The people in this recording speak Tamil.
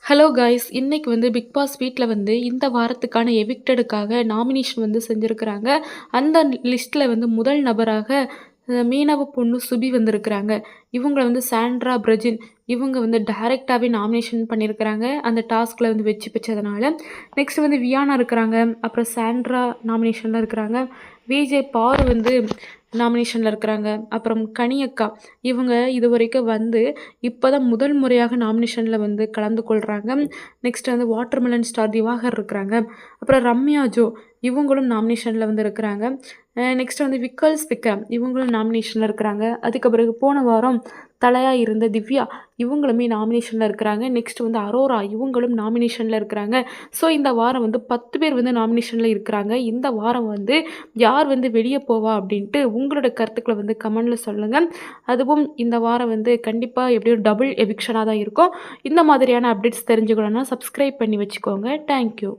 Hello guys! இன்னைக்கு பிக் பாஸ் வீட்ல இந்த வாரத்துக்கான எவிக்டடுக்காக நாமினேஷன் செஞ்சிருக்கிறாங்க. அந்த லிஸ்ட்ல முதல் நபராக மீனவ பொண்ணு சுபி வந்திருக்கிறாங்க. இவங்கள சாண்ட்ரா பிரஜின் இவங்க டைரக்ட்டாவே நாமினேஷன் பண்ணியிருக்கிறாங்க. அந்த டாஸ்க்ல வெற்றி பெற்றதுனால. நெக்ஸ்ட் வியானா இருக்கிறாங்க. அப்புறம் சாண்ட்ரா நாமினேஷன்ல இருக்கிறாங்க. விஜே பாரு நாமினேஷன்ல இருக்கிறாங்க. அப்புறம் கனியக்கா இவங்க இதுவரைக்கும் இப்பதான் முதல் முறையாக நாமினேஷன்ல கலந்து கொள்றாங்க. நெக்ஸ்ட் வாட்டர்மெலன் ஸ்டார் திவாகர் இருக்கிறாங்க. அப்புறம் ரம்யா ஜோ இவங்களும் நாமினேஷன்ல இருக்கிறாங்க. நெக்ஸ்ட் விக்கல்ஸ் விக்ரம் இவங்களும் நாமினேஷன்ல இருக்கிறாங்க. அதுக்கு பிறகு போன வாரம் தலையா இருந்த திவ்யா இவங்களுமே நாமினேஷன்ல இருக்கிறாங்க. நெக்ஸ்ட் அரோரா இவங்களும் நாமினேஷன்ல இருக்கிறாங்க. ஸோ இந்த வாரம் 10 பேர் நாமினேஷன்ல இருக்கிறாங்க. இந்த வாரம் யார் வெளியே போவா அப்படின்ட்டு உங்களோட கருத்துக்களை கமெண்ட்ல சொல்லுங்க. அதுவும் இந்த வாரம் கண்டிப்பா எப்படியும் டபுள் எவிக்ஷனாக தான் இருக்கும். இந்த மாதிரியான அப்டேட்ஸ் தெரிஞ்சுக்கணும்னா சப்ஸ்கிரைப் பண்ணி வச்சுக்கோங்க. தேங்க்யூ.